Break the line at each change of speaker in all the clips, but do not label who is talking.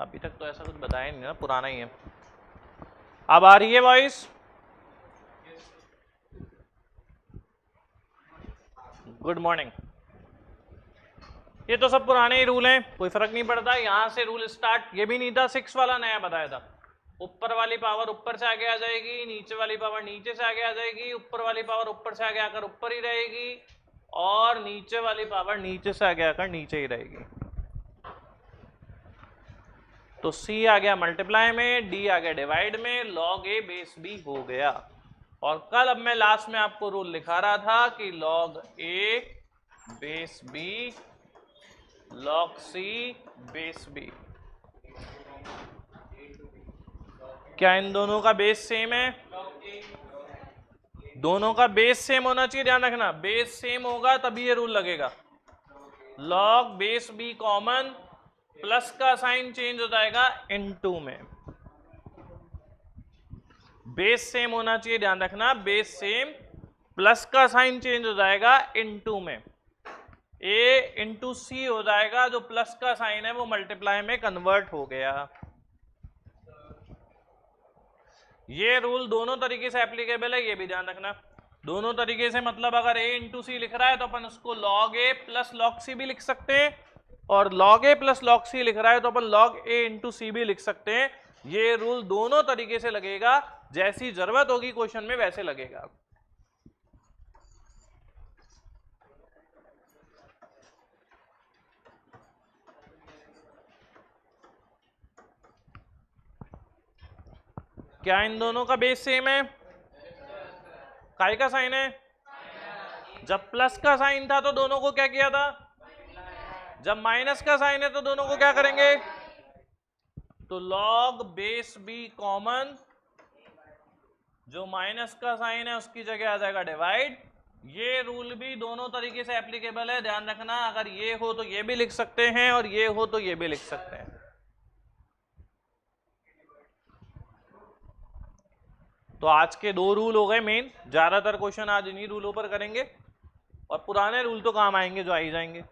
अभी तक तो ऐसा कुछ बताया नहीं ना, पुराना ही है। अब आ रही है वॉइस? Good morning. ये तो सब पुराने ही रूल हैं, कोई फर्क नहीं पड़ता। यहां से रूल स्टार्ट, ये भी नहीं था 6 वाला, नया बताया था। ऊपर वाली पावर ऊपर से आगे आ जाएगी, नीचे वाली पावर नीचे से आगे आ जाएगी, ऊपर वाली पावर ऊपर से आगे आकर ऊपर ही रहेगी, और नीचे वाली पावर नीचे से आगे आकर नीचे ही रहेगी। तो C आ गया मल्टीप्लाई में, D आ गया डिवाइड में, log A बेस B हो गया। और कल अब मैं लास्ट में आपको रूल लिखा रहा था कि log A base B log C base B। क्या इन दोनों का बेस सेम है? दोनों का बेस सेम होना चाहिए, ध्यान रखना। बेस सेम होगा तभी ये रूल लगेगा। log base B common, plus का साइन चेंज हो जाएगा इनटू में। बेस सेम होना चाहिए, ध्यान रखना। बेस सेम, प्लस का साइन चेंज हो जाएगा इनटू में। A इंटू C हो जाएगा, जो प्लस का साइन है वो मल्टीप्लाई में कन्वर्ट हो गया। ये रूल दोनों तरीके से एप्लीकेबल है, ये भी ध्यान रखना। दोनों तरीके से मतलब अगर A इंटू सी लिख रहा है तो अपन उसको log A plus log C भी लिख सकते हैं, और log A plus log C लिख रहा है तो अपन log A इंटू सी भी लिख सकते हैं। ये रूल दोनों तरीके से लगेगा, जैसी जरूरत होगी क्वेश्चन में वैसे लगेगा। क्या इन दोनों का बेस सेम है? काय का साइन है? जब प्लस का साइन था तो दोनों को क्या किया था? जब माइनस का साइन है तो दोनों को क्या करेंगे? तो log बेस B कॉमन, जो माइनस का साइन है उसकी जगह आ जाएगा डिवाइड। ये रूल भी दोनों तरीके से एप्लीकेबल है, ध्यान रखना। अगर ये हो तो ये भी लिख सकते हैं, और ये हो तो ये भी लिख सकते हैं। तो आज के 2 रूल हो गए मेन। ज्यादातर क्वेश्चन आज इन्हीं रूलों पर करेंगे, और पुराने रूल तो काम आएंगे जो आ ही जाएंगे।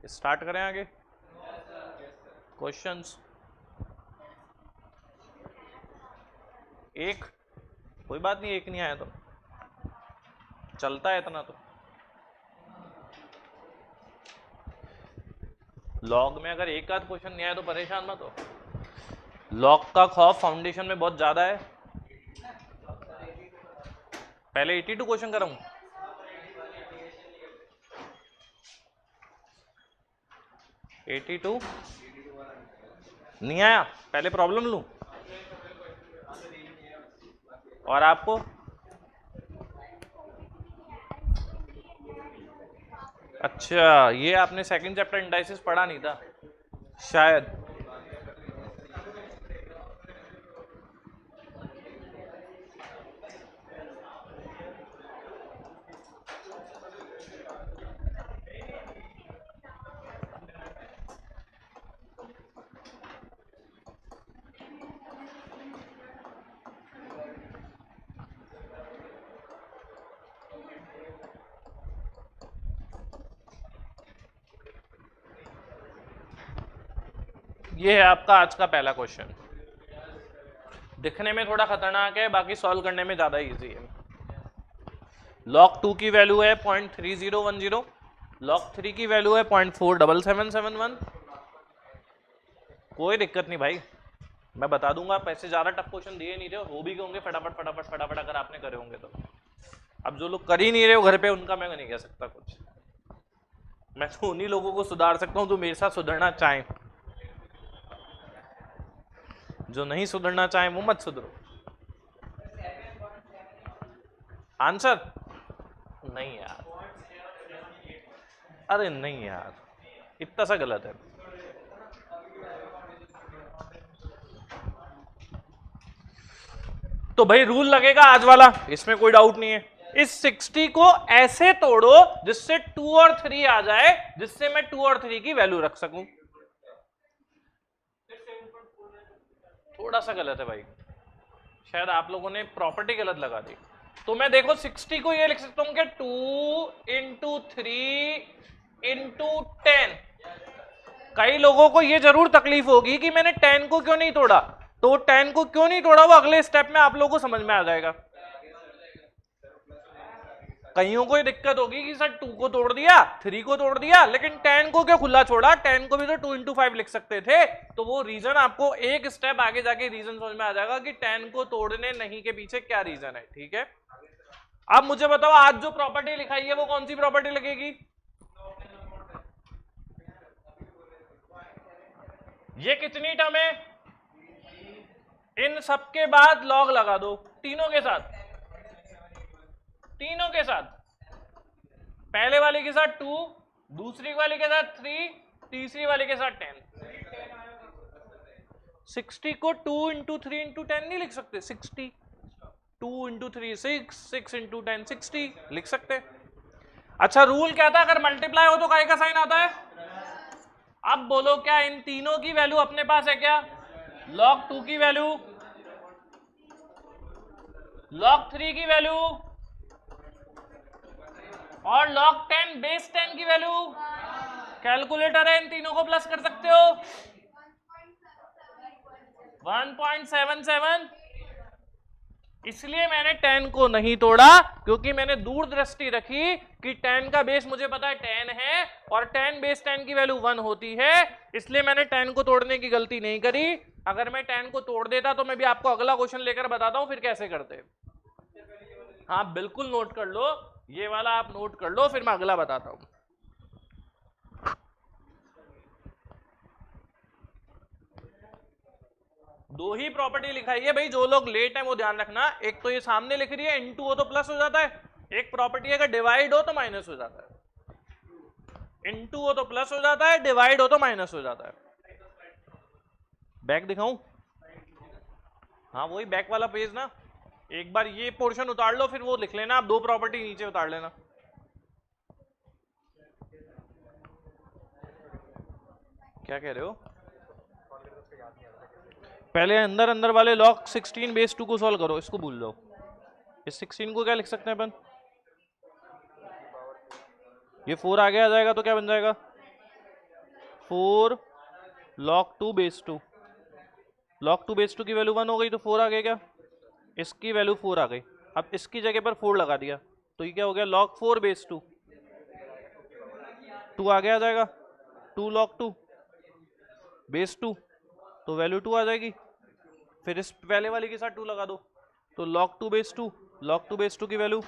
स्टार्ट करें आगे क्वेश्चंस। एक, कोई बात नहीं, एक नहीं आया तो चलता है इतना। तो लॉग में अगर एक आध क्वेश्चन नहीं आया तो परेशान मत हो। लॉग का खौफ फाउंडेशन में बहुत ज्यादा है। पहले 82 क्वेश्चन कराऊं? नहीं आया, पहले प्रॉब्लम लूं? और आपको? अच्छा, ये आपने सेकंड चैप्टर इंडाइसिस पढ़ा नहीं था शायद। ये है आपका आज का पहला क्वेश्चन। दिखने में थोड़ा खतरनाक है, बाकी सॉल्व करने में ज्यादा इजी है। log 2 की वैल्यू है 0.3010, log 3 की वैल्यू है 0.47771। कोई दिक्कत नहीं भाई, मैं बता दूंगा। पैसे ज्यादा टफ क्वेश्चन दिए नहीं थे, हो भी होंगे फटाफट फटाफट फटाफट अगर आपने करे होंगे तो। अब जो लोग कर ही नहीं रहे हो घर पे, उनका मैं नहीं कह सकता कुछ। मैं तो उन्हीं लोगों को सुधार सकता हूं जो मेरे साथ सुधरना चाहें। जो नहीं सुधरना चाहे वो मत सुधरो। आंसर नहीं यार, अरे नहीं यार, इतना सा गलत है। तो भाई रूल लगेगा आज वाला, इसमें कोई डाउट नहीं है। इस 60 को ऐसे तोड़ो जिससे 2 और 3 आ जाए, जिससे मैं 2 और 3 की वैल्यू रख सकूं। थोड़ा सा गलत है भाई, शायद आप लोगों ने प्रॉपर्टी गलत लगा दी। तो मैं देखो 60 को ये लिख सकता हूं कि 2 इंटू 3 इंटू 10। कई लोगों को ये जरूर तकलीफ होगी कि मैंने 10 को क्यों नहीं तोड़ा, तो 10 को क्यों नहीं तोड़ा वो अगले स्टेप में आप लोगों को समझ में आ जाएगा। कईयों को ये दिक्कत होगी कि सर 2 को तोड़ दिया, 3 को तोड़ दिया, लेकिन 10 को क्यों खुला छोड़ा, 10 को भी तो 2 इंटू 5 लिख सकते थे। तो वो रीजन आपको एक स्टेप आगे जाके रीजन समझ में आ जाएगा कि 10 को तोड़ने नहीं के पीछे क्या रीजन है। ठीक है, अब मुझे बताओ आज जो प्रॉपर्टी लिखाई है वो कौन सी प्रॉपर्टी लगेगी? ये कितनी टर्म है? इन सबके बाद लॉग लगा दो, तीनों के साथ, तीनों के साथ, पहले वाले के साथ 2, दूसरी वाले के साथ 3, तीसरी वाले के साथ 10। 60 को 2 इंटू 3 इंटू 10 नहीं लिख सकते? 60 2 इंटू 3 6, 6 इंटू 10 60 लिख सकते। अच्छा, रूल क्या था? अगर मल्टीप्लाई हो तो काय का साइन आता है। अब बोलो क्या इन तीनों की वैल्यू अपने पास है क्या? log 2 की वैल्यू, log 3 की वैल्यू और log 10 बेस 10 की वैल्यू। कैलकुलेटर है, इन तीनों को प्लस कर सकते हो। 1.77। इसलिए मैंने 10 को नहीं तोड़ा क्योंकि मैंने दूरदृष्टि रखी कि 10 का बेस मुझे पता है 10 है और 10 बेस 10 की वैल्यू 1 होती है, इसलिए मैंने 10 को तोड़ने की गलती नहीं करी। अगर मैं 10 को तोड़ देता तो मैं भी आपको अगला क्वेश्चन लेकर बताता हूं फिर कैसे करते। हाँ बिल्कुल नोट कर लो, ये वाला आप नोट कर लो, फिर मैं अगला बताता हूं। दो ही प्रॉपर्टी लिखाई है भाई, जो लोग लेट हैं वो ध्यान रखना। एक तो ये सामने लिख रही है इनटू हो तो प्लस हो जाता है, एक प्रॉपर्टी है कि डिवाइड हो तो माइनस हो जाता है। इनटू हो तो प्लस हो जाता है, डिवाइड हो तो माइनस हो जाता है। बैक दिखाऊं? हाँ वही बैक वाला पेज ना, एक बार ये पोर्शन उतार लो फिर वो लिख लेना, आप दो प्रॉपर्टी नीचे उतार लेना। क्या कह रहे हो? पहले अंदर अंदर वाले log 16 बेस 2 को सॉल्व करो, इसको भूल जाओ। इस 16 को क्या लिख सकते हैं अपन? ये 4 आगे आ जाएगा तो क्या बन जाएगा? 4 log 2 बेस 2। log 2 बेस 2 की वैल्यू 1 हो गई तो 4 आ गया क्या? इसकी वैल्यू 4 आ गई। अब इसकी जगह पर 4 लगा दिया तो ये क्या हो गया? log 4 base 2। 2 आगे आ जाएगा, 2 log 2 बेस 2 तो वैल्यू 2 आ जाएगी। फिर इस पहले वाले के साथ 2 लगा दो तो log 2 बेस 2, log 2 बेस 2 की वैल्यू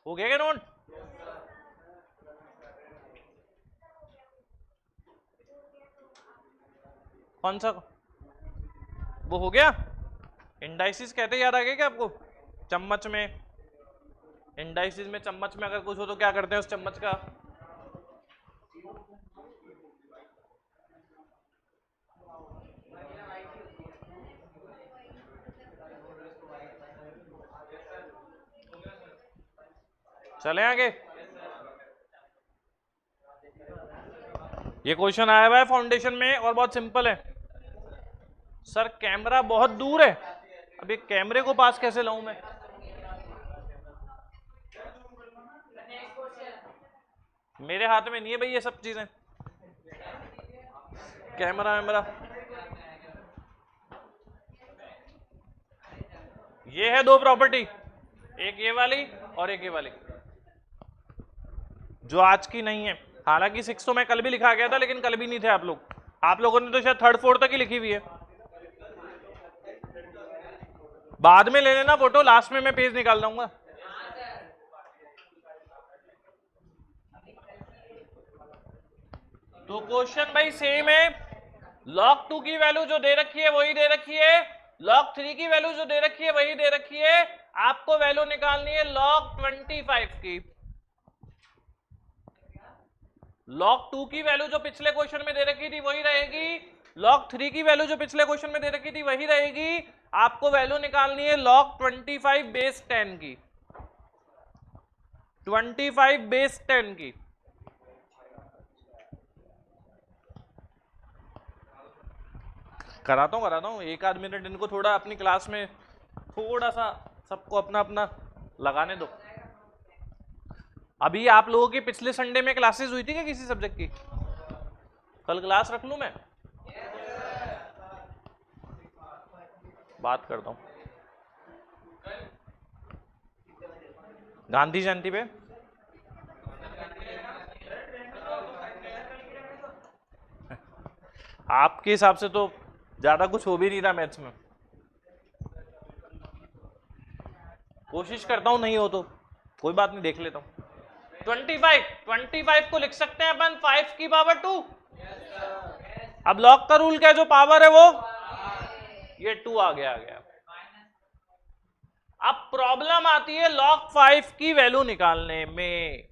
हो गया क्या नोट? कौन सा वो हो गया? इंडाइसिस कहते याद आ गया क्या आपको? चम्मच में, इंडाइसिस में चम्मच में अगर कुछ हो तो क्या करते हैं उस चम्मच का? चले आगे। ये क्वेश्चन आया हुआ है फाउंडेशन में और बहुत सिंपल है। सर कैमरा बहुत दूर है, अब ये कैमरे को पास कैसे लाऊं मैं? मेरे हाथ में नहीं है भाई ये सब चीजें, कैमरा वैमरा। ये है दो प्रॉपर्टी, एक ये वाली और एक ये वाली, जो आज की नहीं है। हालांकि 6 तो मैं कल भी लिखा गया था लेकिन कल भी नहीं थे आप लोग, आप लोगों ने तो शायद 3rd 4th तक ही लिखी हुई है। बाद में ले लेना फोटो, लास्ट में मैं पेज निकाल दूंगा। तो क्वेश्चन भाई सेम है, log 2 की वैल्यू जो दे रखी है वही दे रखी है, log 3 की वैल्यू जो दे रखी है वही दे रखी है, आपको वैल्यू निकालनी है log 25 की। log 2 की वैल्यू जो पिछले क्वेश्चन में दे रखी थी वही रहेगी, log 3 की वैल्यू जो पिछले क्वेश्चन में दे रखी थी वही रहेगी, आपको वैल्यू निकालनी है log 25 बेस 10 की, 25 बेस 10 की। कराता हूँ, एक आध मिनट इनको थोड़ा अपनी क्लास में थोड़ा सा सबको अपना अपना लगाने दो। अभी आप लोगों की पिछले संडे में क्लासेस हुई थी क्या किसी सब्जेक्ट की? कल क्लास रख लूं मैं? बात करता हूं गांधी जयंती पे। आपके हिसाब से तो ज्यादा कुछ हो भी नहीं रहा मैथ्स में, कोशिश करता हूं, नहीं हो तो कोई बात नहीं, देख लेता हूं। 25 को लिख सकते हैं अपन 5 की पावर 2। अब लॉग का रूल क्या है, जो पावर है वो ये 2 आ गया। अब प्रॉब्लम आती है log 5 की वैल्यू निकालने में।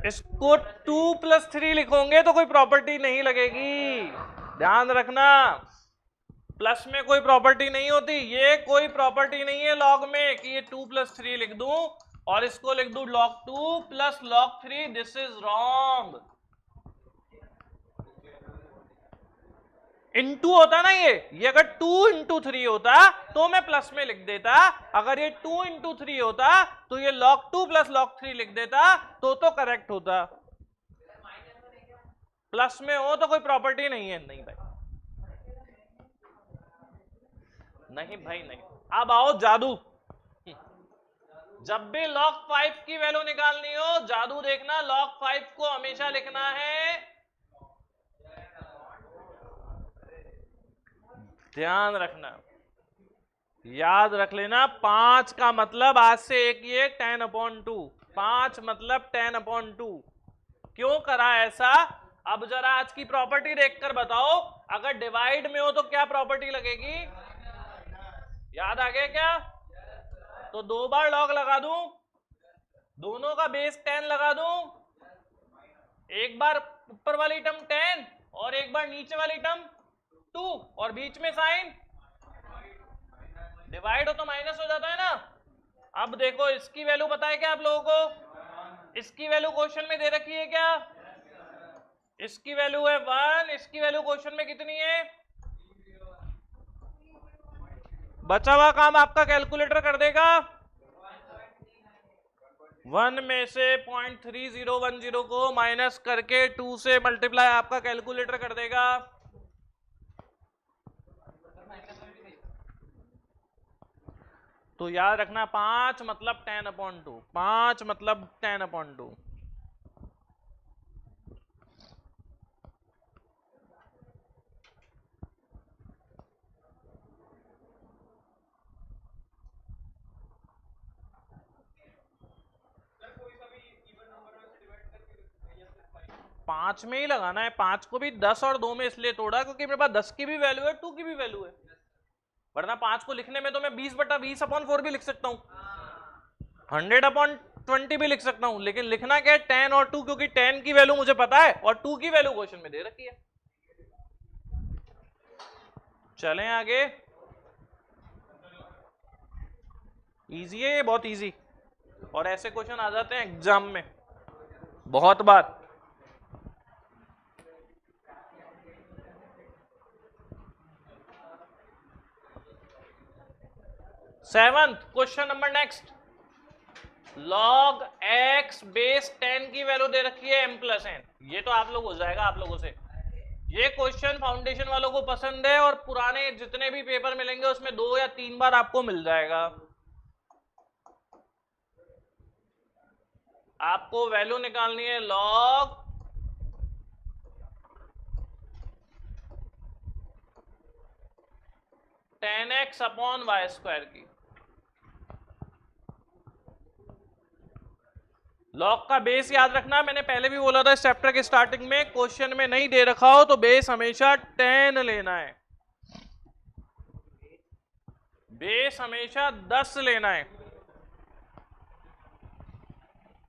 इसको 2 + 3 लिखोगे तो कोई प्रॉपर्टी नहीं लगेगी, ध्यान रखना। प्लस में कोई प्रॉपर्टी नहीं होती, ये कोई प्रॉपर्टी नहीं है लॉग में कि ये 2 + 3 लिख दूं और इसको लिख दूं log 2 + log 3। This is wrong. Into होता ना ये अगर 2 × 3 होता तो मैं प्लस में लिख देता, अगर ये 2 × 3 होता तो ये log 2 + log 3 लिख देता तो करेक्ट होता। प्लस में हो तो कोई प्रॉपर्टी नहीं है। नहीं भाई, नहीं भाई नहीं। अब आओ जादू। जब भी log 5 की वैल्यू निकालनी हो, जादू देखना, log 5 को हमेशा लिखना है, ध्यान रखना, याद रख लेना, 5 का मतलब आज से एक ये 10/2, 5 मतलब 10/2। क्यों करा ऐसा? अब जरा आज की प्रॉपर्टी देखकर बताओ, अगर डिवाइड में हो तो क्या प्रॉपर्टी लगेगी? याद आ गया क्या? तो 2 बार लॉग लगा दूं, दोनों का बेस 10 लगा दूं, एक बार ऊपर वाली टर्म 10 और एक बार नीचे वाली टर्म 2 और बीच में साइन डिवाइड हो तो माइनस हो जाता है ना। अब देखो इसकी वैल्यू पता है क्या आप लोगों को? इसकी वैल्यू क्वेश्चन में दे रखी है क्या? इसकी वैल्यू है 1, इसकी वैल्यू क्वेश्चन में कितनी है? बचा हुआ काम आपका कैलकुलेटर कर देगा। 1 में से 0.3010 को माइनस करके 2 से मल्टीप्लाई आपका कैलकुलेटर कर देगा। तो याद रखना 5 मतलब 10/2, 5 मतलब 10/2। पांच में ही लगाना है। 5 को भी 10 और 2 में इसलिए तोड़ा क्योंकि मेरे पास 10 की भी वैल्यू है, 2 की भी वैल्यू है, वरना 5 को लिखने में तो मैं 20/20/4 भी लिख सकता हूँ, 100/20 भी लिख सकता हूँ, लेकिन लिखना क्या है 10 और 2, क्योंकि 10 की वैल्यू मुझे पता है और 2 की वैल्यू क्वेश्चन में दे रखी है। चलें आगे। इजी है ये, बहुत इजी, और ऐसे क्वेश्चन आ जाते हैं एग्जाम में बहुत बार। Seventh question number next. log x base 10 की वैल्यू दे रखी है m + n। ये तो आप लोग हो जाएगा आप लोगों से। ये क्वेश्चन फाउंडेशन वालों को पसंद है और पुराने जितने भी पेपर मिलेंगे उसमें 2 या 3 बार आपको मिल जाएगा। आपको वैल्यू निकालनी है log (10x/y² की। लॉग का बेस याद रखना, मैंने पहले भी बोला था इस चैप्टर के स्टार्टिंग में, क्वेश्चन में नहीं दे रखा हो तो बेस हमेशा 10 लेना है। बेस हमेशा 10 लेना है।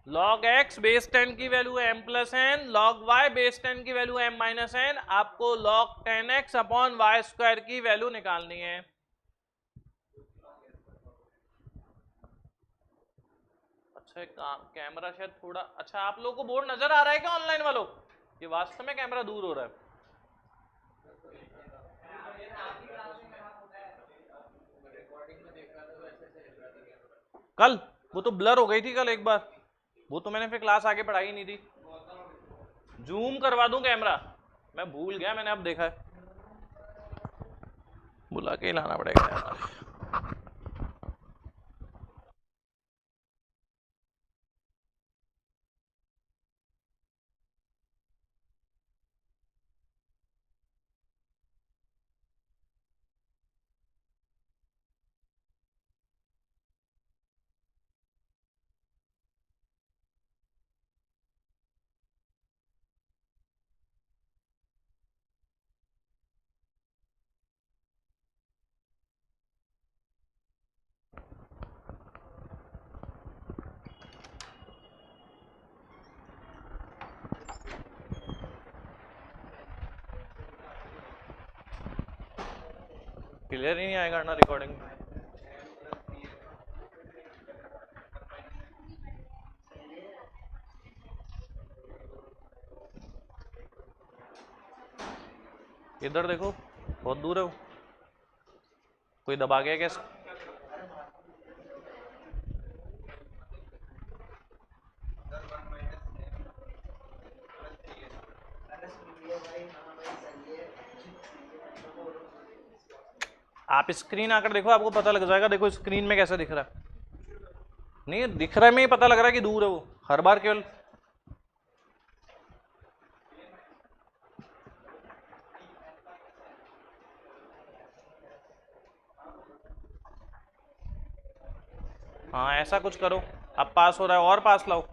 log x बेस 10 की वैल्यू है m plus n, log y base 10 की वैल्यू m माइनस एन। आपको log 10x upon y square की वैल्यू निकालनी है। अच्छा कैमरा शायद थोड़ा अच्छा, आप लोगों को बोर्ड नजर आ रहा है क्या ऑनलाइन वालों? ये वास्तव में कैमरा दूर हो रहा है। कल वो तो ब्लर हो गई थी कल एक बार, वो तो मैंने फिर क्लास आगे पढ़ाई नहीं थी। जूम करवा दूं कैमरा, मैं भूल गया, मैंने अब देखा है, बुला के लाना पड़ेगा यार। क्लियर ही नहीं आएगा ना रिकॉर्डिंग। इधर देखो, बहुत दूर है वो, कोई दबा गया क्या? आप स्क्रीन आकर देखो, आपको पता लग जाएगा। देखो स्क्रीन में कैसा दिख रहा है, नहीं दिख रहा है में ही पता लग रहा है कि दूर है वो, हर बार केवल हाँ ऐसा कुछ करो। अब पास हो रहा है और पास लाओ।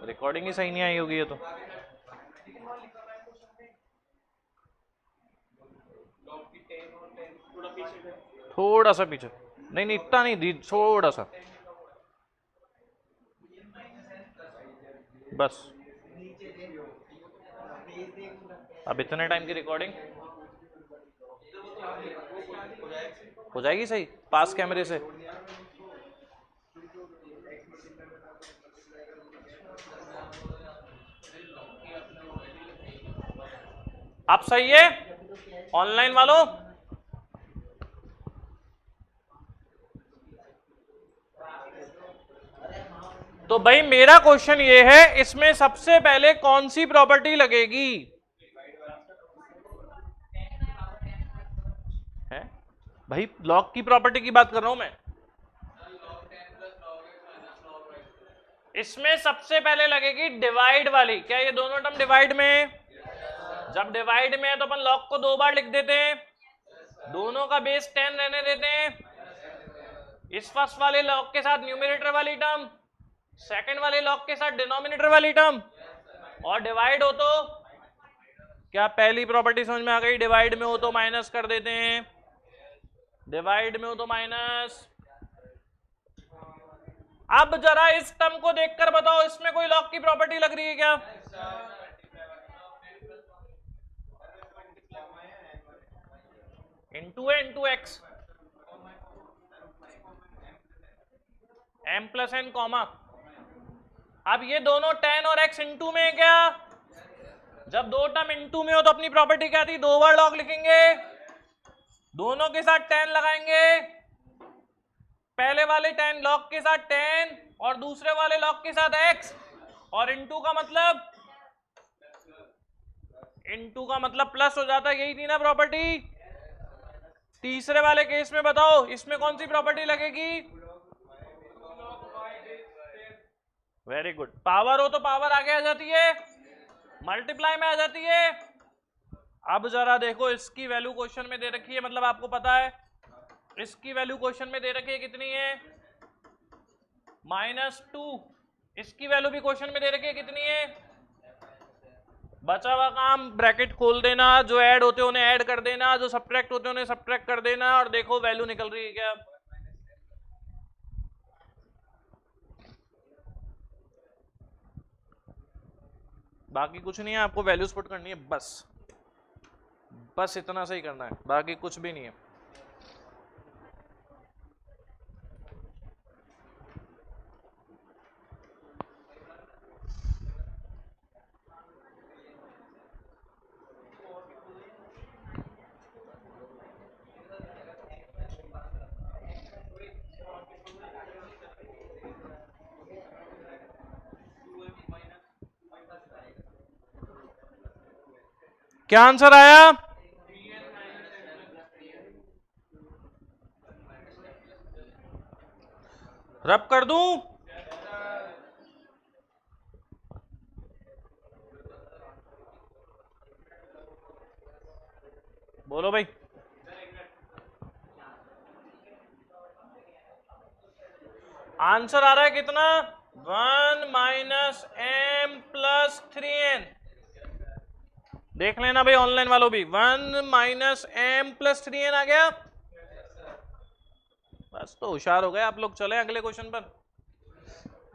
रिकॉर्डिंग ही सही नहीं आई होगी ये तो। थोड़ा सा पीछे, नहीं नहीं इतना नहीं दी, थोड़ा सा बस। अब इतने टाइम की रिकॉर्डिंग हो जाएगी सही पास कैमरे से। अब सही है ऑनलाइन वालों? तो भाई मेरा क्वेश्चन ये है, इसमें सबसे पहले कौन सी प्रॉपर्टी लगेगी? है भाई लॉग की प्रॉपर्टी की बात कर रहा हूं मैं। इसमें सबसे पहले लगेगी डिवाइड वाली। क्या ये दोनों टर्म डिवाइड में है? जब डिवाइड में है तो अपन लॉग को 2 बार लिख देते हैं, दोनों का बेस 10 रहने देते हैं। इस फर्स्ट वाले लॉग के साथ न्यूमरेटर वाली टर्म, सेकंड वाले लॉग के साथ डिनोमिनेटर वाली टर्म, और डिवाइड हो तो क्या पहली प्रॉपर्टी समझ में आ गई? डिवाइड में हो तो माइनस कर देते हैं, डिवाइड में हो तो माइनस। अब जरा इस टर्म को देखकर बताओ, इसमें कोई लॉग की प्रॉपर्टी लग रही है क्या? इंटू है into x, m plus n comma. अब ये दोनों 10 और x इंटू में है क्या? जब दो टर्म इंटू में हो तो अपनी प्रॉपर्टी क्या थी? 2 बार लॉग लिखेंगे, दोनों के साथ 10 लगाएंगे, पहले वाले 10 लॉग के साथ 10 और दूसरे वाले लॉग के साथ x, और इंटू का मतलब प्लस हो जाता है। यही थी ना प्रॉपर्टी? तीसरे वाले केस में बताओ इसमें कौन सी प्रॉपर्टी लगेगी? Very good. पावर हो तो पावर आगे आ जाती है, मल्टीप्लाई में आ जाती है। अब जरा देखो, इसकी वैल्यू क्वेश्चन में दे रखी है, मतलब आपको पता है इसकी वैल्यू क्वेश्चन में दे रखी है कितनी है, -2। इसकी वैल्यू भी क्वेश्चन में दे रखी है कितनी है। बचा हुआ काम ब्रैकेट खोल देना, जो ऐड होते हैं उन्हें ऐड कर देना, जो सब्ट्रैक्ट होते हैं उन्हें सब्ट्रैक्ट कर देना, और देखो वैल्यू निकल रही है क्या। बाकी कुछ नहीं है, आपको वैल्यूज पुट करनी है बस, बस इतना सही करना है, बाकी कुछ भी नहीं है। क्या आंसर आया, रब कर दूं, बोलो भाई। आंसर आ रहा है कितना, 1 - m + 3n। देख लेना भाई ऑनलाइन वालों भी, 1 - m + 3n आ गया। बस तो होशियार हो गए आप लोग। चले अगले क्वेश्चन पर।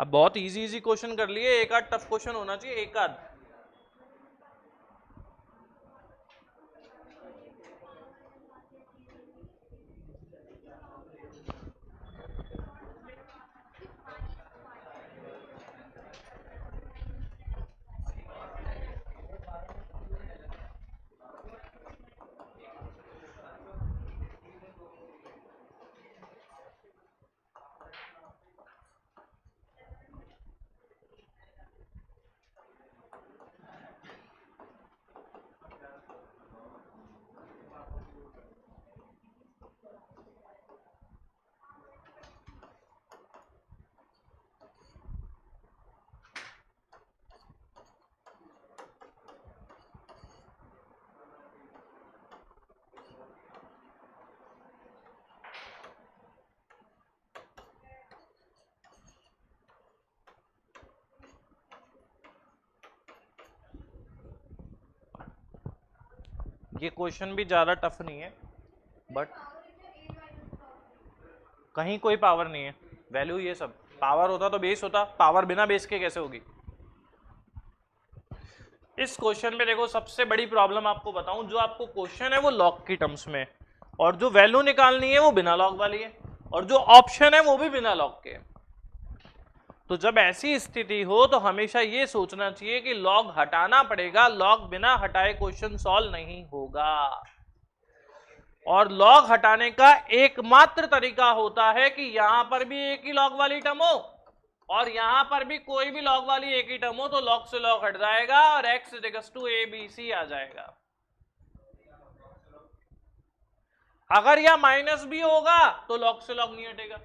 अब बहुत इजी इजी क्वेश्चन कर लिए, एक आध टफ क्वेश्चन होना चाहिए, एक आध। ये क्वेश्चन भी ज्यादा टफ नहीं है, बट कहीं कोई पावर नहीं है, वैल्यू ये सब। पावर होता तो बेस होता, पावर बिना बेस के कैसे होगी। इस क्वेश्चन में देखो, सबसे बड़ी प्रॉब्लम आपको बताऊं, जो आपको क्वेश्चन है वो लॉग की टर्म्स में, और जो वैल्यू निकालनी है वो बिना लॉग वाली है, और जो ऑप्शन है वो भी बिना लॉग के। तो जब ऐसी स्थिति हो तो हमेशा ये सोचना चाहिए कि लॉग हटाना पड़ेगा, लॉग बिना हटाए क्वेश्चन सॉल्व नहीं होगा। और लॉग हटाने का एकमात्र तरीका होता है कि यहां पर भी एक ही लॉग वाली टर्म हो और यहां पर भी कोई भी लॉग वाली एक ही टर्म हो, तो लॉग से लॉग हट जाएगा और x = abc आ जाएगा। अगर यह माइनस भी होगा तो लॉग से लॉग नहीं हटेगा,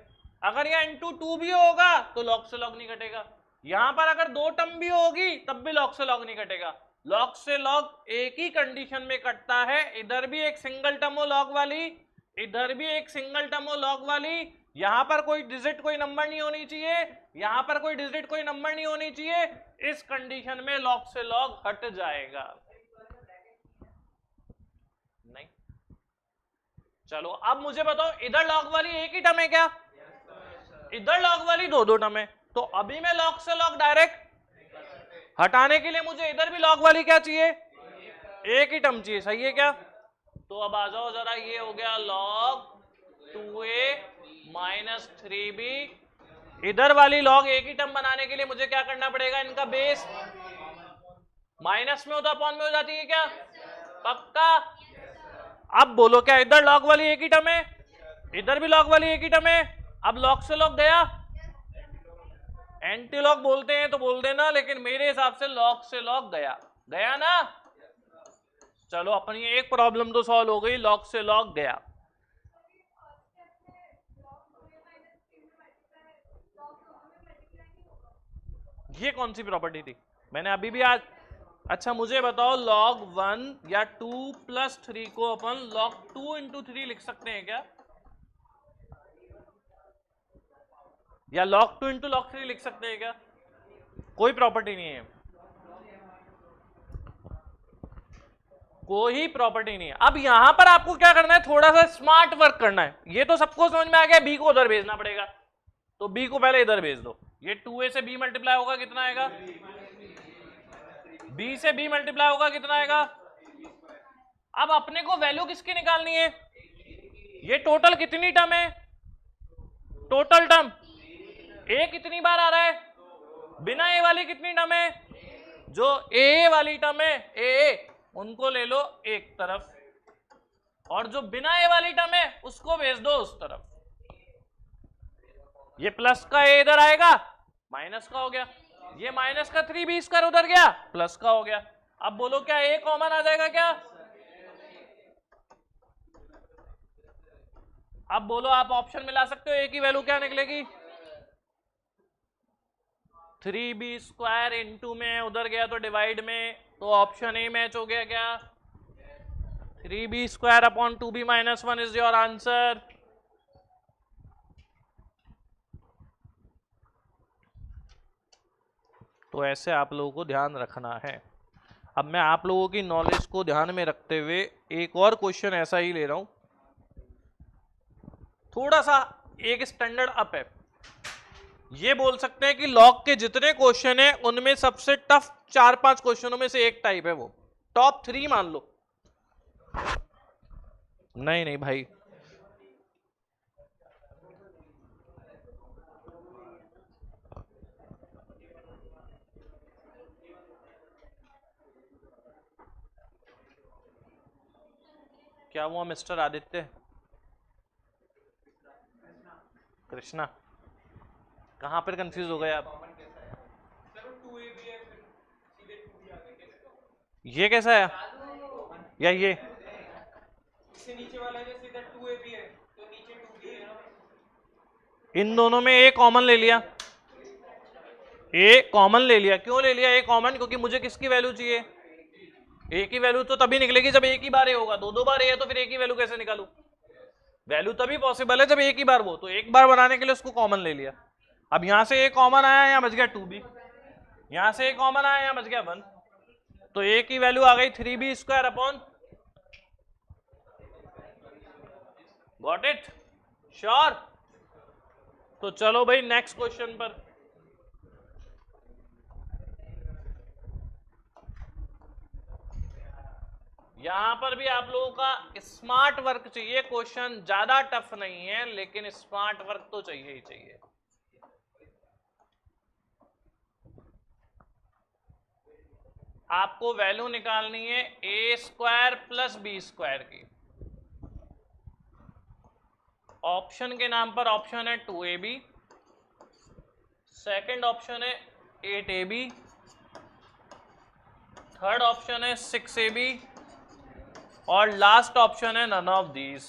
अगर यह ×2 भी होगा तो लॉग से लॉग नहीं घटेगा, यहां पर अगर दो टर्म भी होगी तब भी लॉग से लॉग नहीं घटेगा। लॉग से लॉग एक ही कंडीशन में कटता है, इधर भी एक सिंगल टर्म हो लॉग वाली, इधर भी एक सिंगल टर्म हो लॉग वाली, यहां पर कोई डिजिट कोई नंबर नहीं होनी चाहिए, यहां पर कोई डिजिट कोई नंबर नहीं होनी चाहिए। इस कंडीशन में लॉग से लॉग हट जाएगा। नहीं, चलो अब मुझे बताओ, इधर लॉग वाली एक ही टर्म है क्या, इधर लॉग वाली दो दो टर्म है, तो अभी मैं लॉग से लॉग डायरेक्ट हटाने के लिए मुझे इधर भी लॉग वाली क्या चाहिए, एक ही टर्म चाहिए, सही है क्या। तो अब आ जाओ जरा, ये हो गया log 2a - 3b। इधर वाली log एक ही टर्म बनाने के लिए मुझे क्या करना पड़ेगा, इनका बेस माइनस में होता अपॉन में हो जाती है क्या, पक्का। अब बोलो, क्या इधर log वाली एक ही टर्म है, इधर भी log वाली एक ही टर्म है। अब log से log गया, एंटी लॉग बोलते हैं तो बोल देना, लेकिन मेरे हिसाब से लॉग से लॉग गया, गया ना। चलो अपनी एक प्रॉब्लम तो सॉल्व हो गई, लॉग से लॉग गया। ये कौन सी प्रॉपर्टी थी? मैंने अभी भी आज, अच्छा मुझे बताओ log 1 या 2 + 3 को अपन log 2 × 3 लिख सकते हैं क्या? या log 2 × log 3 लिख सकते हैं क्या? कोई प्रॉपर्टी नहीं है, कोई प्रॉपर्टी नहीं है। अब यहां पर आपको क्या करना है, थोड़ा सा स्मार्ट वर्क करना है। ये तो सबको समझ में आ गया, बी को उधर भेजना पड़ेगा, तो बी को पहले इधर भेज दो। ये 2a से b मल्टीप्लाई होगा, कितना आएगा? b से b मल्टीप्लाई होगा, कितना आएगा? अब अपने को वैल्यू किसकी निकालनी है? ये टोटल कितनी टर्म है? टोटल टर्म a कितनी बार आ रहा है? बिना a वाली कितनी टर्म है? जो a वाली टर्म है a, उनको ले लो एक तरफ, और जो बिना a वाली टर्म है उसको भेज दो उस तरफ। ये प्लस का a इधर आएगा, माइनस का हो गया। ये माइनस का 3b² उधर गया, प्लस का हो गया। अब बोलो क्या a कॉमन आ जाएगा क्या? अब बोलो, आप ऑप्शन में ला सकते हो, a की वैल्यू क्या निकलेगी? 3b² इंटू में उधर गया तो डिवाइड में, तो ऑप्शन ए मैच हो गया क्या? 3b² upon 2b - 1 is your answer. तो ऐसे आप लोगों को ध्यान रखना है। अब मैं आप लोगों की नॉलेज को ध्यान में रखते हुए एक और क्वेश्चन ऐसा ही ले रहा हूं, थोड़ा सा एक स्टैंडर्ड अप है। ये बोल सकते हैं कि लॉग के जितने क्वेश्चन हैं उनमें सबसे टफ 4-5 क्वेश्चनों में से एक टाइप है, वो टॉप 3 मान लो। नहीं नहीं भाई, क्या हुआ मिस्टर आदित्य? कृष्णा, कहां पर कंफ्यूज हो गए आप? ये कैसा है या ये? नीचे वाला है सीधा 2ab है, तो नीचे 2b है ना। इन दोनों में a कॉमन ले लिया, a कॉमन ले लिया। क्यों ले लिया a कॉमन? क्योंकि मुझे किसकी वैल्यू चाहिए? a की वैल्यू तो तभी निकलेगी जब एक ही बार a होगा। दो बार a है तो फिर a की वैल्यू कैसे निकालूं? वैल्यू तभी पॉसिबल है जब एक ही बार वो, तो एक बार बनाने के लिए उसको कॉमन ले लिया। अब यहां से a कॉमन आया, यहां बच गया 2b, यहां से a कॉमन आया, यहां बच गया 1, तो a की वैल्यू आ गई 3b² upon, got it? Sure? तो चलो भाई नेक्स्ट क्वेश्चन पर। यहां पर भी आप लोगों का स्मार्ट वर्क चाहिए। क्वेश्चन ज्यादा टफ नहीं है, लेकिन स्मार्ट वर्क तो चाहिए ही चाहिए। आपको वैल्यू निकालनी है a² + b² की। ऑप्शन के नाम पर ऑप्शन है 2ab, सेकंड ऑप्शन है 8ab, थर्ड ऑप्शन है 6ab, और लास्ट ऑप्शन है नन ऑफ दीज।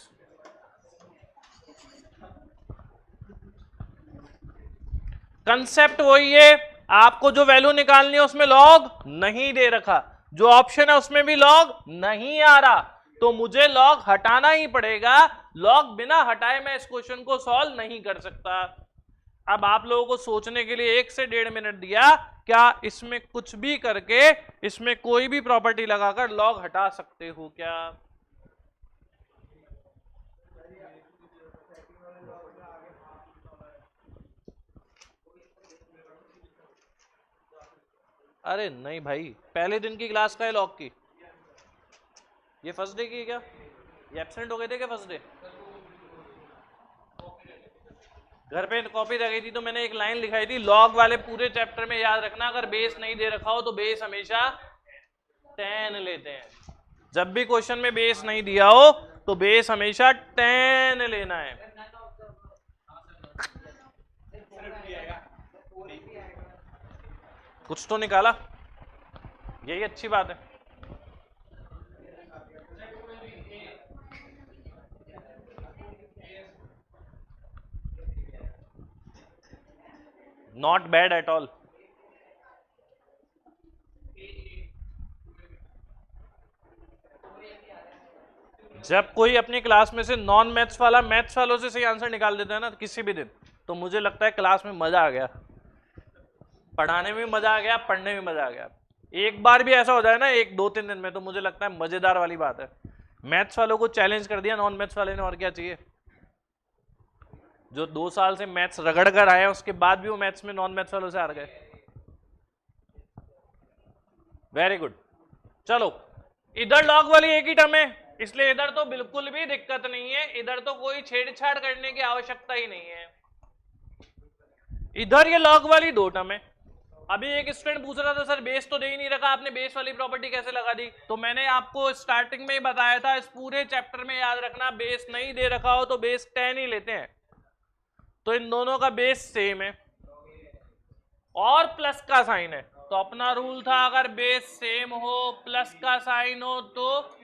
कंसेप्ट वही है, आपको जो वैल्यू निकालनी है उसमें लॉग नहीं दे रखा, जो ऑप्शन है उसमें भी लॉग नहीं आ रहा, तो मुझे लॉग हटाना ही पड़ेगा। लॉग बिना हटाए मैं इस क्वेश्चन को सॉल्व नहीं कर सकता। अब आप लोगों को सोचने के लिए 1 से 1.5 मिनट दिया, क्या इसमें कुछ भी करके, इसमें कोई भी प्रॉपर्टी लगाकर लॉग हटा सकते हो क्या? अरे नहीं भाई, पहले दिन की क्लास का है लॉग की। ये फर्स्ट डे की है क्या? ये एब्सेंट हो गए थे क्या फर्स्ट डे? घर पे कॉपी रह गई थी तो मैंने एक लाइन लिखाई थी, लॉग वाले पूरे चैप्टर में याद रखना, अगर बेस नहीं दे रखा हो तो बेस हमेशा 10 लेते हैं। जब भी क्वेश्चन में बेस नहीं दिया हो तो बेस हमेशा 10 लेना है। कुछ तो निकाला, यही अच्छी बात है। Not bad at all. जब कोई अपनी क्लास में से नॉन मैथ्स वाला मैथ्स वालों से सही आंसर निकाल देता है ना किसी भी दिन, तो मुझे लगता है क्लास में मजा आ गया, पढ़ाने में मजा आ गया, पढ़ने में मजा आ गया। एक बार भी ऐसा हो जाए ना 1-2-3 दिन में, तो मुझे लगता है मजेदार वाली बात है। मैथ्स वालों को चैलेंज कर दिया नॉन मैथ्स वाले ने, और क्या चाहिए। जो 2 साल से मैथ्स रगड़ कर आए उसके बाद भी वो मैथ्स में नॉन मैथ्स वालों से हार गए। Very good. चलो, इधर लॉग वाली एक ही टर्म है, इसलिए इधर तो बिल्कुल भी दिक्कत नहीं है, इधर तो कोई छेड़छाड़ करने की आवश्यकता ही नहीं है। इधर ये लॉग वाली 2 टर्म है। अभी एक स्टूडेंट पूछ रहा था सर बेस तो दे ही नहीं रखा, आपने बेस वाली प्रॉपर्टी कैसे लगा दी। तो मैंने आपको स्टार्टिंग में ही बताया था, इस पूरे चैप्टर में याद रखना, बेस नहीं दे रखा हो तो बेस 10 ही लेते हैं। तो इन दोनों का बेस सेम है और प्लस का साइन है, तो अपना रूल था अगर बेस सेम हो प्लस का साइन हो तो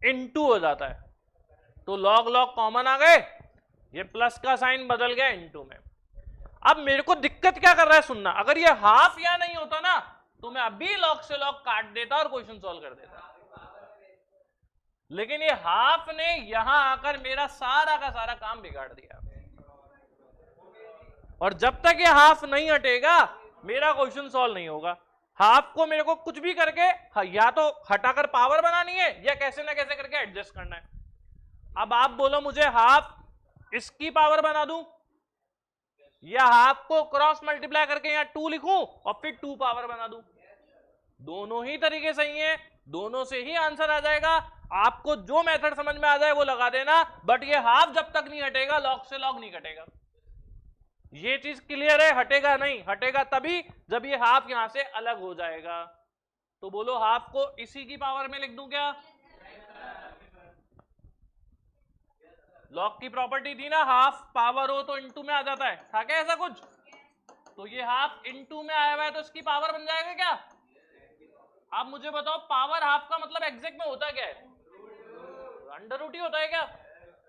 इनटू हो जाता है। तो लॉग लॉग कॉमन आ गए, ये प्लस का साइन बदल गया इनटू में। अब मेरे को दिक्कत क्या कर रहा है सुनना, अगर ये हाफ या नहीं होता ना तो मैं अभी लॉग से लॉग काट देता और क्वेश्चन सॉल्व कर देता, लेकिन ये हाफ ने यहां आकर मेरा सारा का सारा काम बिगाड़ दिया। और जब तक ये हाफ नहीं हटेगा मेरा क्वेश्चन सॉल्व नहीं होगा। हाफ को मेरे को कुछ भी करके या तो हटाकर पावर बनानी है या कैसे ना कैसे करके एडजस्ट करना है। अब आप बोलो मुझे हाफ इसकी पावर बना दूं या हाफ को क्रॉस मल्टीप्लाई करके यहां 2 लिखूं और फिर 2 पावर बना दूं। दोनों ही तरीके सही है, दोनों से ही आंसर आ जाएगा। आपको जो मेथड समझ में आ जाए वो लगा देना, बट ये हाफ जब तक नहीं हटेगा लॉग से लॉग नहीं कटेगा। ये चीज क्लियर है, हटेगा नहीं, हटेगा तभी जब ये हाफ यहां से अलग हो जाएगा। तो बोलो हाफ को इसी की पावर में लिख दूं क्या। लॉग की प्रॉपर्टी थी ना, हाफ पावर हो तो इनटू में आ जाता है, था क्या ऐसा कुछ। तो ये हाफ इनटू में आया हुआ है तो इसकी पावर बन जाएगा क्या। आप मुझे बताओ पावर हाफ का मतलब एग्जैक्ट में होता क्या है, अंडर रूट ही होता है क्या।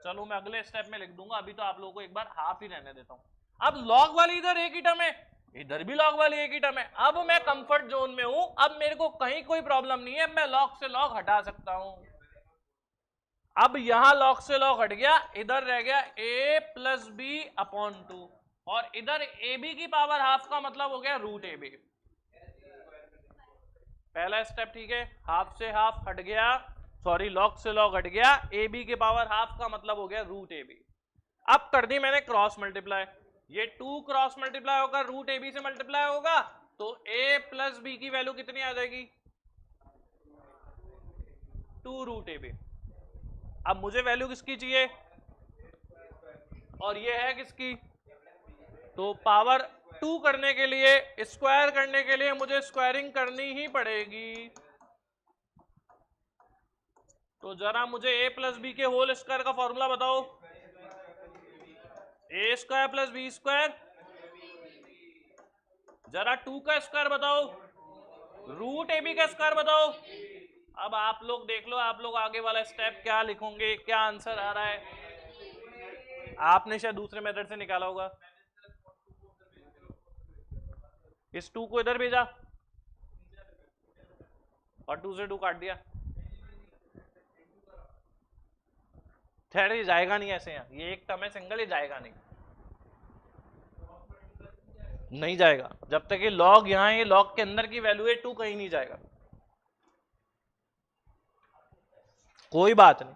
चलो मैं अगले स्टेप में लिख दूंगा, अभी तो आप लोगों को एक बार हाफ ही रहने देता हूं। अब लॉग वाली इधर एक ही टर्म है, इधर भी लॉग वाली एक ही टर्म है। अब मैं कंफर्ट जोन में हूं, अब मेरे को कहीं कोई प्रॉब्लम नहीं है, मैं लॉग से लॉग हटा सकता हूं। अब यहां लॉग से लॉग हट गया, इधर रह गया a प्लस बी अपॉन 2, और इधर ए बी की पावर हाफ का मतलब हो गया रूट ए बी। पहला स्टेप ठीक है, हाफ से हाफ हट गया, सॉरी लॉग से लॉग हट गया, ए बी की पावर हाफ का मतलब हो गया रूट ए बी। अब कर दी मैंने क्रॉस मल्टीप्लाई, ये 2 क्रॉस मल्टीप्लाई होगा रूट ए बी से मल्टीप्लाई होगा, तो a प्लस बी की वैल्यू कितनी आ जाएगी 2 रूट ए बी। अब मुझे वैल्यू किसकी चाहिए, और ये है किसकी, तो पावर 2 करने के लिए, स्क्वायर करने के लिए मुझे स्क्वायरिंग करनी ही पड़ेगी। तो जरा मुझे a प्लस बी के होल स्क्वायर का फॉर्मूला बताओ, ए स्क्वायर प्लस बी स्क्वायर, जरा 2 का स्क्वायर बताओ, रूट ए बी का स्क्वायर बताओ। अब आप लोग देख लो, आप लोग आगे वाला स्टेप क्या लिखोगे, क्या आंसर आ रहा है। आपने शायद दूसरे मेथड से निकाला होगा, इस 2 को इधर भेजा और 2 से 2 काट दिया। ठहरे, जाएगा नहीं ऐसे, यहाँ ये एक टर्म है सिंगल, ये जाएगा नहीं, नहीं जाएगा जब तक ये लॉग यहाँ है, लॉग के अंदर की वैल्यू है 2, कहीं नहीं जाएगा, कोई बात नहीं।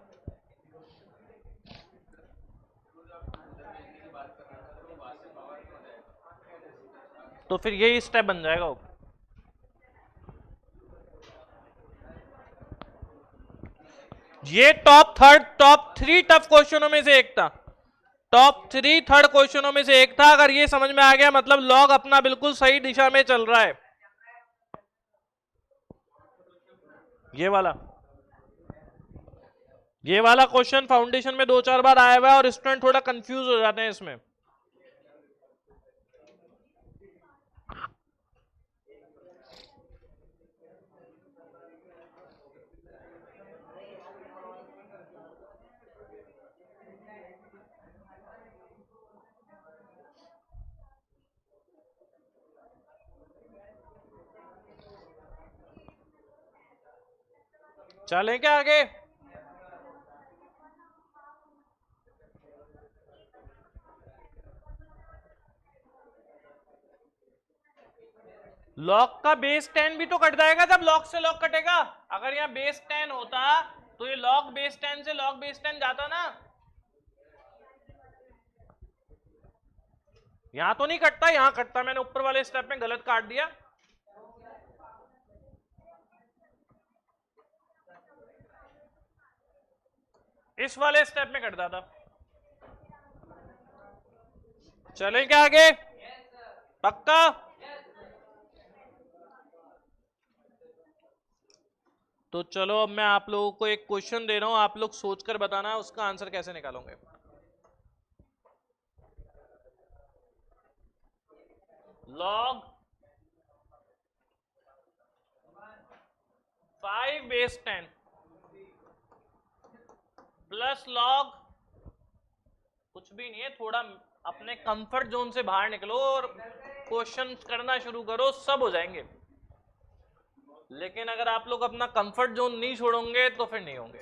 तो फिर यही स्टेप बन जाएगा। ये टॉप 3 टफ क्वेश्चनों में से एक था, टॉप 3 थर्ड क्वेश्चनों में से एक था। अगर ये समझ में आ गया मतलब लॉग अपना बिल्कुल सही दिशा में चल रहा है। ये वाला क्वेश्चन फाउंडेशन में 2-4 बार आया हुआ है और स्टूडेंट थोड़ा कंफ्यूज हो जाते हैं इसमें। चलें क्या आगे। लॉग का बेस 10 भी तो कट जाएगा जब लॉग से लॉग कटेगा। अगर यहाँ बेस 10 होता तो ये लॉग बेस 10 से लॉग बेस 10 जाता ना। यहां तो नहीं कटता, यहां कटता। मैंने ऊपर वाले स्टेप में गलत काट दिया। इस वाले स्टेप में कट जाता। चले क्या आगे? पक्का? तो चलो अब मैं आप लोगों को एक क्वेश्चन दे रहा हूं, आप लोग सोचकर बताना उसका आंसर कैसे निकालोगे। लॉग 5 बेस 10 प्लस लॉग कुछ भी नहीं है, थोड़ा अपने कंफर्ट जोन से बाहर निकलो और क्वेश्चन करना शुरू करो, सब हो जाएंगे। लेकिन अगर आप लोग अपना कंफर्ट जोन नहीं छोड़ोगे तो फिर नहीं होंगे।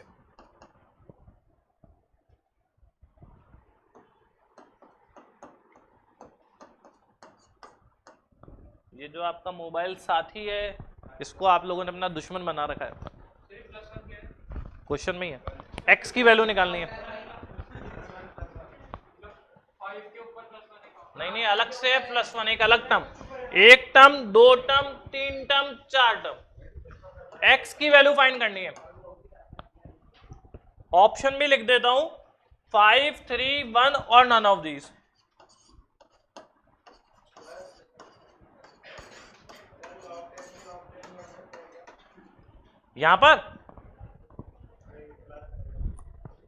ये जो आपका मोबाइल साथी है इसको आप लोगों ने अपना दुश्मन बना रखा है। क्वेश्चन में ही है, एक्स की वैल्यू निकालनी है। नहीं, अलग से है +1, एक अलग टर्म, एक टर्म, दो टर्म, तीन टर्म, चार टर्म। एक्स की वैल्यू फाइंड करनी है। ऑप्शन भी लिख देता हूं, 5, 3, 1 और नन ऑफ दीज। यहां पर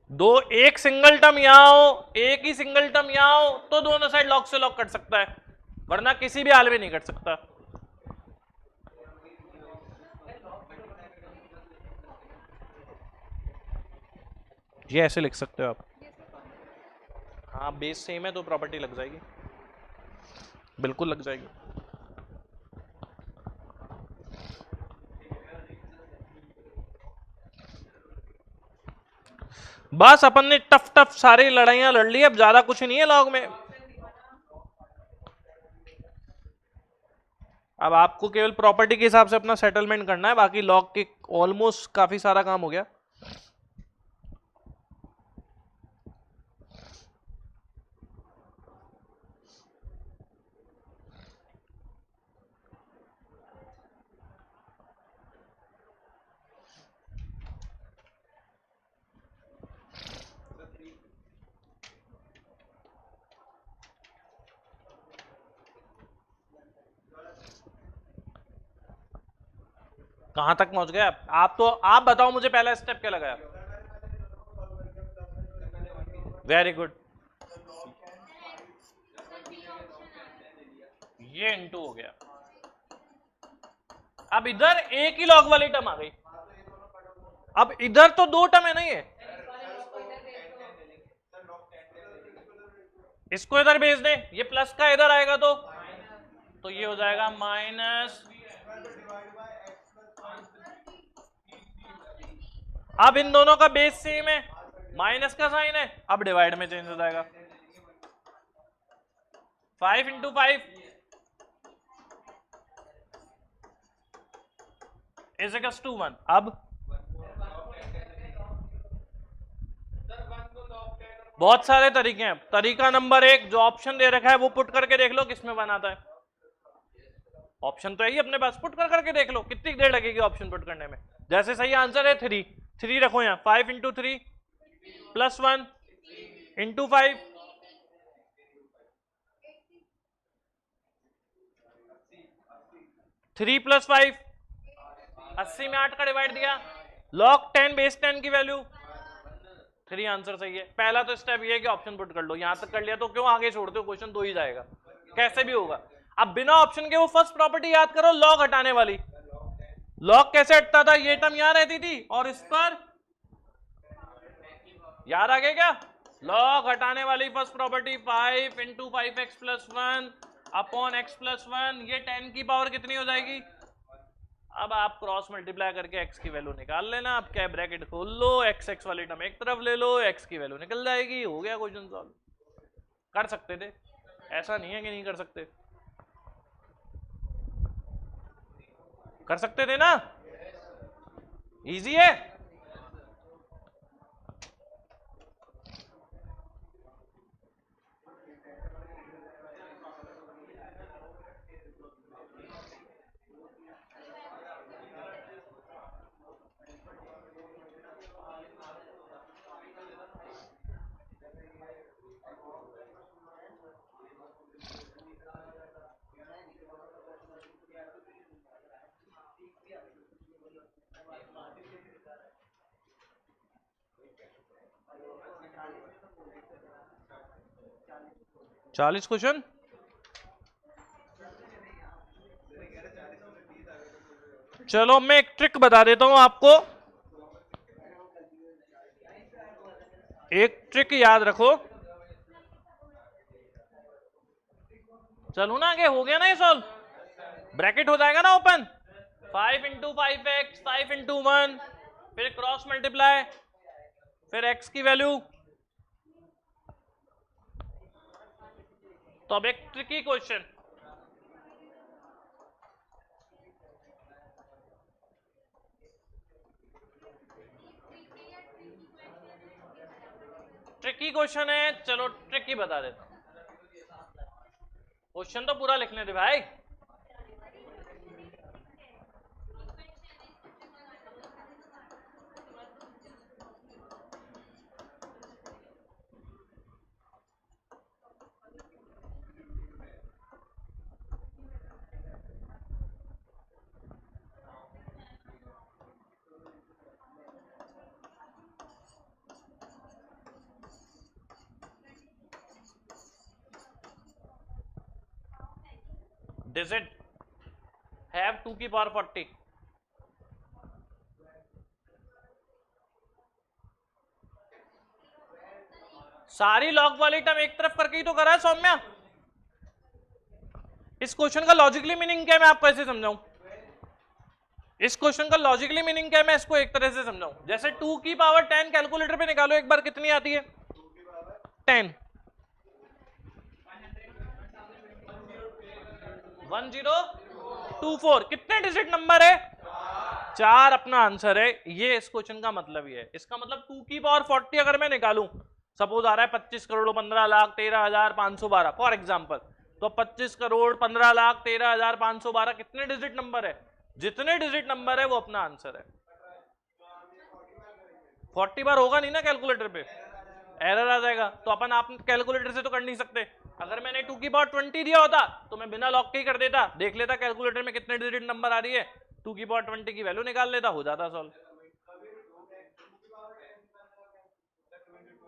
दो, एक सिंगल टर्म यहां हो, एक ही सिंगल टर्म यहां हो तो दोनों साइड लॉग से लॉग कट सकता है, वरना किसी भी हाल में नहीं कट सकता। ये ऐसे लिख सकते हो आप। हाँ, बेस सेम है तो प्रॉपर्टी लग जाएगी, बिल्कुल लग जाएगी। बस अपन ने टफ सारी लड़ाइयां लड़ ली, अब ज्यादा कुछ नहीं है लॉग में। अब आपको केवल प्रॉपर्टी के हिसाब से अपना सेटलमेंट करना है, बाकी लॉग के ऑलमोस्ट काफी सारा काम हो गया। कहां तक पहुंच गए आप? तो आप बताओ मुझे पहला स्टेप क्या लगाया? वेरी गुड, ये इनटू हो गया। अब इधर एक ही लॉग वाली टर्म आ गई, अब इधर तो दो टर्म है ना, ये इसको इधर भेज दे, ये प्लस का इधर आएगा तो ये हो जाएगा माइनस। अब इन दोनों का बेस सेम है, माइनस का साइन है, अब डिवाइड में चेंज हो जाएगा। 5 × 5 = 1। अब बहुत सारे तरीके हैं। तरीका नंबर 1, जो ऑप्शन दे रखा है वो पुट करके देख लो किसमें बनाता है। ऑप्शन तो है ही अपने पास, पुट करके देख लो कितनी देर लगेगी ऑप्शन पुट करने में। जैसे सही आंसर है 3 रखो यहाँ, 5 × 3 +1 × 5 3 + 5 80 में 8 का डिवाइड दिया, log 10 बेस 10 की वैल्यू 3, आंसर सही है। पहला तो स्टेप ये है कि ऑप्शन पुट कर लो, यहां तक कर लिया तो क्यों आगे छोड़ते हो, क्वेश्चन तो ही जाएगा कैसे भी होगा। अब बिना ऑप्शन के वो फर्स्ट प्रॉपर्टी याद करो, लॉग हटाने वाली। लॉग कैसे हटता था, ये टर्म यहां रहती थी और इस पर याद आ गया क्या? लॉग हटाने वाली first property 5 × 5x + 1 upon x + 1, ये 10 की पावर कितनी हो जाएगी? अब आप क्रॉस मल्टीप्लाई करके x की वैल्यू निकाल लेना। अब क्या ब्रैकेट खोल लो, x वाली टर्म एक तरफ ले लो, x की वैल्यू निकल जाएगी, हो गया क्वेश्चन सॉल्व। कर सकते थे, ऐसा नहीं है कि नहीं कर सकते। कर सकते थे ना, इजी है। चालीस क्वेश्चन, चलो मैं एक ट्रिक बता देता हूं आपको, एक ट्रिक याद रखो। चलो ना आगे, हो गया ना ये सॉल्व, ब्रैकेट हो जाएगा ना ओपन, 5 इंटू 5x, 5 इंटू 1, फिर क्रॉस मल्टीप्लाई, फिर x की वैल्यू। तो अब एक ट्रिकी क्वेश्चन, ट्रिकी क्वेश्चन है, चलो ट्रिकी बता देता हूं। क्वेश्चन तो पूरा लिखने दे भाई। digit have 2 की पावर 40, सारी लॉग वाली टर्म एक तरफ करके ही तो करा है सौम्या। इस क्वेश्चन का लॉजिकली मीनिंग क्या है मैं आपको ऐसे समझाऊं, इस क्वेश्चन का लॉजिकली मीनिंग क्या है मैं इसको एक तरह से समझाऊं। जैसे 2 की पावर 10 कैलकुलेटर पे निकालो एक बार, कितनी आती है 10, 1024, कितने डिजिट नंबर है 4, अपना आंसर है ये। इस क्वेश्चन का मतलब ये है, इसका मतलब 2 की पावर 40 अगर मैं निकालूं, सपोज आ रहा है 25 करोड़ 15 लाख 13,512 फॉर एग्जांपल, तो 25 करोड़ 15 लाख 13,512 कितने डिजिट नंबर है, जितने डिजिट नंबर है वो अपना आंसर है। 40 बार होगा नहीं ना कैलकुलेटर पे, एरर आ जाएगा। तो अपन आप कैलकुलेटर से तो कर नहीं सकते, अगर मैंने 2 की पावर 20 दिया होता तो मैं बिना लॉक के ही कर देता, देख लेता कैलकुलेटर में कितने डिजिट नंबर आ रही है, 2 की पावर 20 की वैल्यू निकाल लेता, हो जाता सॉल्व।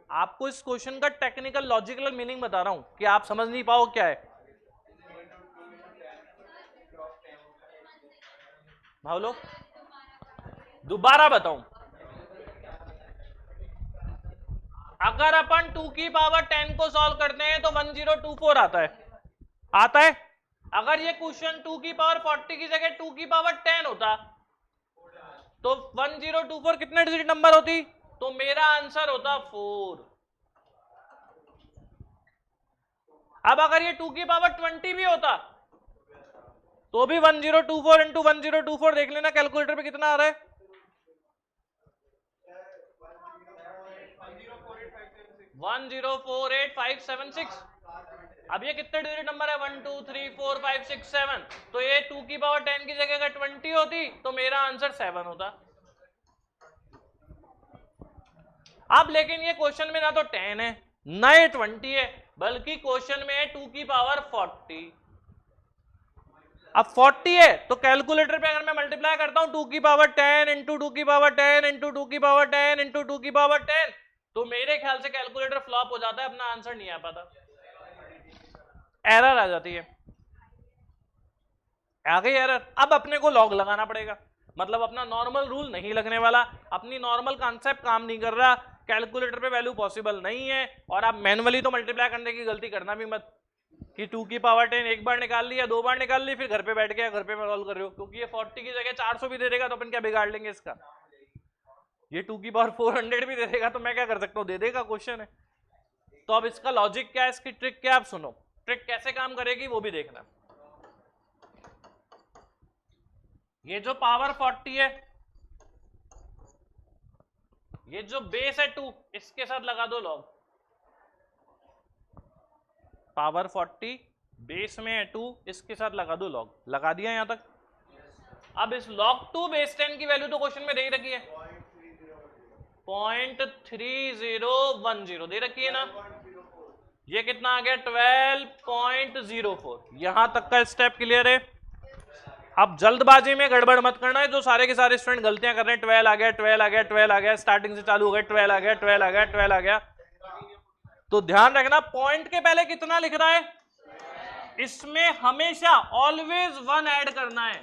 आपको इस क्वेश्चन का टेक्निकल लॉजिकल मीनिंग बता रहा हूं कि आप समझ नहीं पाओ क्या है। भावलो दोबारा बताऊं, अगर अपन 2 की पावर 10 को सॉल्व करते हैं तो 1024 आता है, आता है। अगर ये क्वेश्चन 2 की पावर 40 की जगह 2 की पावर 10 होता तो 1024 कितने डिजिट नंबर होती, तो मेरा आंसर होता 4। अब अगर ये 2 की पावर 20 भी होता तो भी 1024 इंटू 1024 देख लेना कैलकुलेटर पे कितना आ रहा है, 1048,576। अब ये कितने डिजिट नंबर है 1 2 3 4 5 6 7, तो ये 2 की पावर 10 की जगह अगर 20 होती तो मेरा आंसर 7 होता। अब लेकिन ये क्वेश्चन में ना तो 10 है ना ये 20 है, बल्कि क्वेश्चन में है 2 की पावर 40। अब 40 है तो कैलकुलेटर पे अगर मैं मल्टीप्लाई करता हूं 2 की पावर 10 इंटू 2 की पावर 10 इंटू 2 की पावर 10 इंटू 2 की पावर 10, तो मेरे ख्याल से कैलकुलेटर फ्लॉप हो जाता है, अपना आंसर नहीं आ पाता, एरर आ जाती है, आ गई एरर। अब अपने को लॉग लगाना पड़ेगा, मतलब अपना नॉर्मल रूल नहीं लगने वाला, अपनी नॉर्मल कॉन्सेप्ट काम नहीं कर रहा, कैलकुलेटर पे वैल्यू पॉसिबल नहीं है। और आप मैनुअली तो मल्टीप्लाई करने की गलती करना भी मत कि 2 की पावर 10 एक बार निकाल ली या 2 बार निकाल ली फिर घर पे बैठ के घर पे सॉल्व कर रहे हो, क्योंकि ये 40 की जगह 400 भी दे देगा तो अपन क्या बिगाड़ लेंगे इसका, ये 2 की पावर 400 भी दे देगा तो मैं क्या कर सकता हूँ, दे देगा, क्वेश्चन है। तो अब इसका लॉजिक क्या है, इसकी ट्रिक क्या, आप सुनो, ट्रिक कैसे काम करेगी वो भी देखना। ये जो पावर 40 है, ये जो बेस है 2, इसके साथ लगा दो लॉग। पावर 40 बेस में है 2, इसके साथ लगा दो लॉग। लगा दिया यहां तक। अब इस log 2 बेस 10 की वैल्यू तो क्वेश्चन में दे ही रखी है, 0.3010 दे रखी है ना। ये कितना आ गया 12.04। यहां तक का स्टेप क्लियर है। अब जल्दबाजी में गड़बड़ मत करना है, जो सारे के सारे स्टूडेंट गलतियां कर रहे हैं। 12 आ गया, 12 आ गया, 12 आ गया, स्टार्टिंग से चालू हो गया, 12 आ गया, 12 आ गया, 12 आ गया। तो ध्यान रखना पॉइंट के पहले कितना लिख रहा है, इसमें हमेशा ऑलवेज 1 ऐड करना है।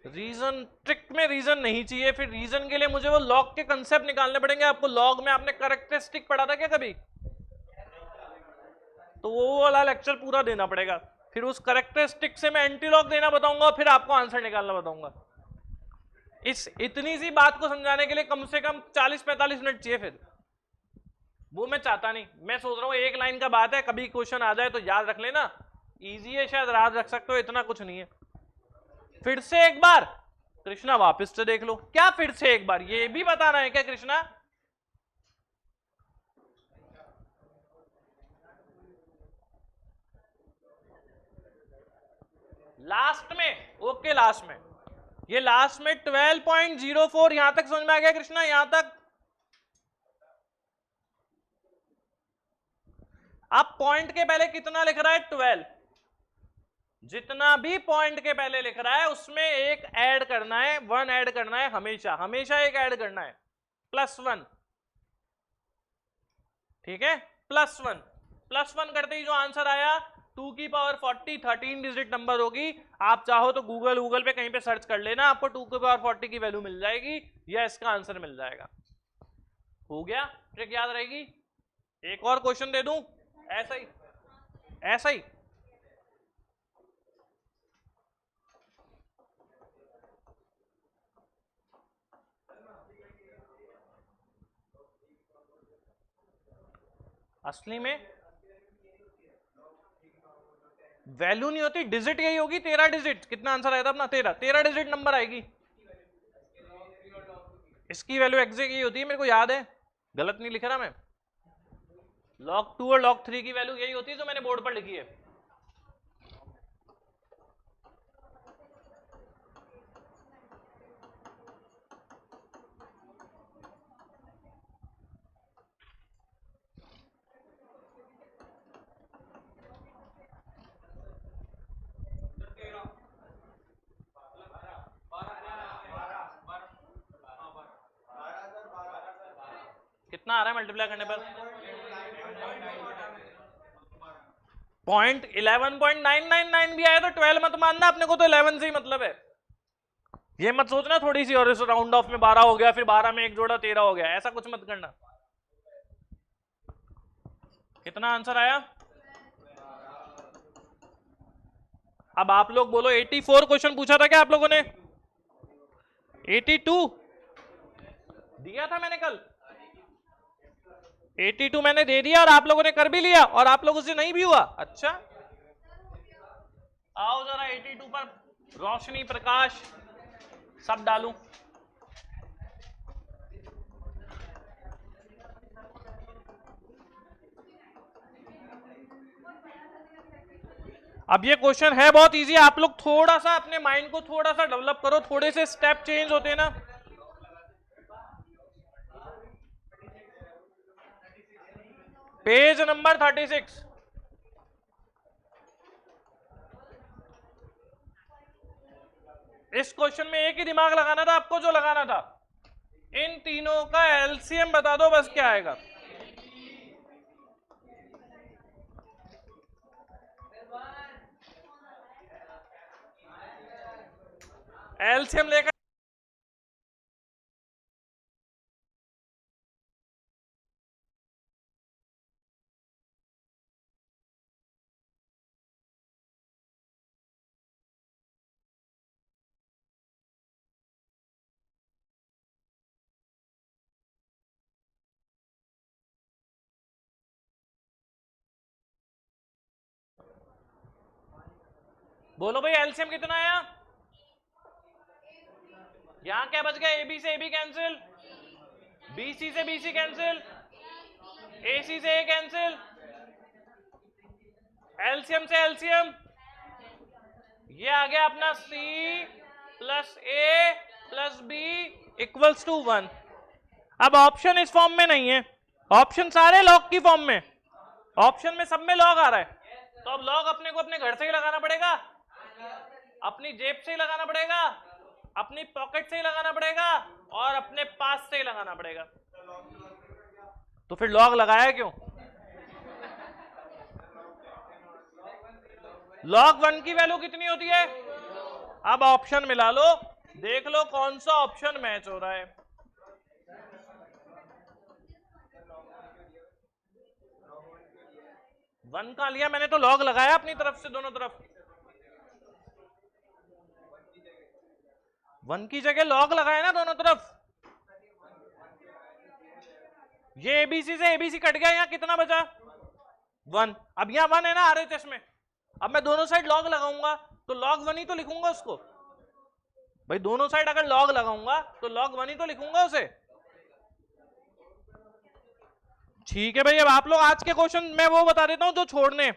रीजन ट्रिक में रीजन नहीं चाहिए, फिर रीजन के लिए मुझे वो लॉग के कंसेप्ट निकालने पड़ेंगे। आपको लॉग में आपने कैरेक्टरिस्टिक पढ़ा था क्या कभी? तो वो वाला लेक्चर पूरा देना पड़ेगा। फिर उस कैरेक्टरिस्टिक से मैं एंटी लॉग देना बताऊंगा, फिर आपको आंसर निकालना बताऊंगा। इस इतनी सी बात को समझाने के लिए कम से कम 40-45 मिनट चाहिए। फिर वो मैं चाहता नहीं। मैं सोच रहा हूँ एक लाइन का बात है, कभी क्वेश्चन आ जाए तो याद रख लेना। इजी है, शायद याद रख सकते हो, इतना कुछ नहीं है। फिर से एक बार कृष्णा वापस से देख लो। क्या फिर से एक बार ये भी बताना है क्या कृष्णा? लास्ट में, ओके लास्ट में, ये लास्ट में 12.04 यहां तक समझ में आ गया कृष्णा? यहां तक अब पॉइंट के पहले कितना लिख रहा है 12। जितना भी पॉइंट के पहले लिख रहा है उसमें एक ऐड करना है, 1 ऐड करना है, हमेशा हमेशा एक ऐड करना है, +1। ठीक है, +1 करते ही जो आंसर आया 2 की पावर 40 13 डिजिट नंबर होगी। आप चाहो तो गूगल पे कहीं पे सर्च कर लेना, आपको 2 की पावर 40 की वैल्यू मिल जाएगी या इसका आंसर मिल जाएगा। हो गया, ट्रिक याद रहेगी। एक और क्वेश्चन दे दूं ऐसा ही, ऐसा ही। असली में वैल्यू नहीं होती, डिजिट यही होगी, 13 डिजिट। कितना आंसर आया था अपना? 13 डिजिट नंबर आएगी। इसकी वैल्यू एग्जैक्ट यही होती है, मेरे को याद है, गलत नहीं लिख रहा मैं। log 2 और log 3 की वैल्यू यही होती है जो मैंने बोर्ड पर लिखी है। कितना आ रहा है मल्टीप्लाई करने पर? 11.999 भी आया तो 12 मत मानना, अपने को तो 11 से ही मतलब है। ये मत सोचना थोड़ी सी और इस राउंड ऑफ में 12 हो गया, फिर 12 में एक जोड़ा 13 हो गया, ऐसा कुछ मत करना। कितना आंसर आया? अब आप लोग बोलो 84 क्वेश्चन पूछा था क्या आप लोगों ने? 82 दिया था मैंने कल, 82 मैंने दे दिया और आप लोगों ने कर भी लिया, और आप लोगों से नहीं भी हुआ। अच्छा, आओ जरा 82 पर रोशनी प्रकाश सब डालूं। अब ये क्वेश्चन है बहुत इजी, आप लोग थोड़ा सा अपने माइंड को थोड़ा सा डेवलप करो, थोड़े से स्टेप चेंज होते हैं ना। Page number 36। इस क्वेश्चन में एक ही दिमाग लगाना था आपको, जो लगाना था। इन तीनों का एलसीएम बता दो, बस क्या आएगा। एलसीएम लेकर बोलो भाई एलसीएम कितना आया? यहां क्या बच गया? एबी से एबी कैंसिल, बीसी से बीसी कैंसिल, एसी से ए कैंसिल, एलसीएम से एलसीएम, ये आ गया अपना C plus A plus B equals to 1। अब ऑप्शन इस फॉर्म में नहीं है, ऑप्शन सारे लॉग की फॉर्म में, ऑप्शन में सब में लॉग आ रहा है, तो अब लॉग अपने को अपने घर से ही लगाना पड़ेगा, अपनी जेब से ही लगाना पड़ेगा, अपनी पॉकेट से ही लगाना पड़ेगा, और अपने पास से ही लगाना पड़ेगा। तो फिर लॉग लगाया क्यों? log 1 की वैल्यू कितनी होती है? अब ऑप्शन मिला लो, देख लो कौन सा ऑप्शन मैच हो रहा है। वन का लिया मैंने तो लॉग लगाया अपनी तरफ से दोनों तरफ, 1 की जगह लॉग लगाया ना दोनों तरफ। ये एबीसी से एबीसी कट गया, यहां कितना बचा? 1। अब यहां 1 है ना आरएचएस में, अब मैं दोनों साइड लॉग लगाऊंगा तो log 1 ही तो लिखूंगा उसको भाई, दोनों साइड अगर लॉग लगाऊंगा तो log 1 ही तो लिखूंगा उसे। ठीक है भाई, अब आप लोग आज के क्वेश्चन मैं वो बता देता हूं जो छोड़ने,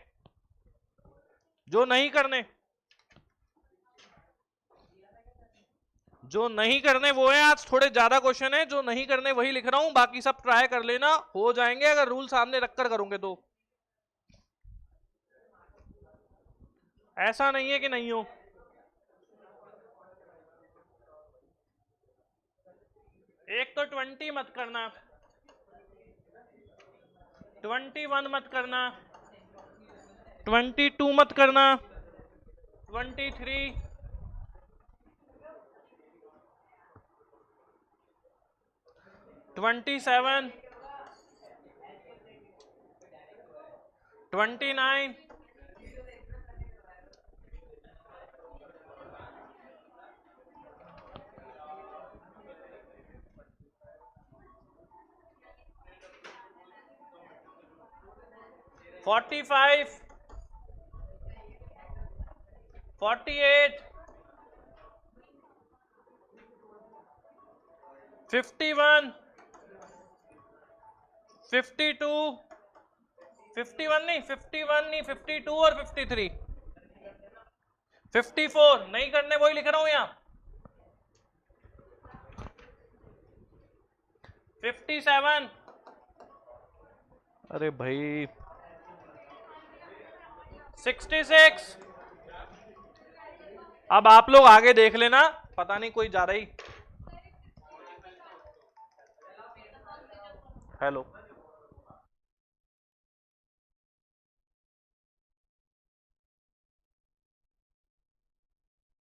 जो नहीं करने, जो नहीं करने वो है, आज थोड़े ज्यादा क्वेश्चन है, जो नहीं करने वही लिख रहा हूं, बाकी सब ट्राई कर लेना, हो जाएंगे अगर रूल सामने रखकर करोगे तो। ऐसा नहीं है कि नहीं हो। एक तो 20 मत करना, 21 मत करना, 22 मत करना, 23, 27, 29, 45, 48, 51, 52, 51 नहीं, 51 नहीं, 52 और 53, 54 नहीं करने वही लिख रहा हूं यहां, 57, अरे भाई 66। अब आप लोग आगे देख लेना, पता नहीं कोई जा रही। हेलो।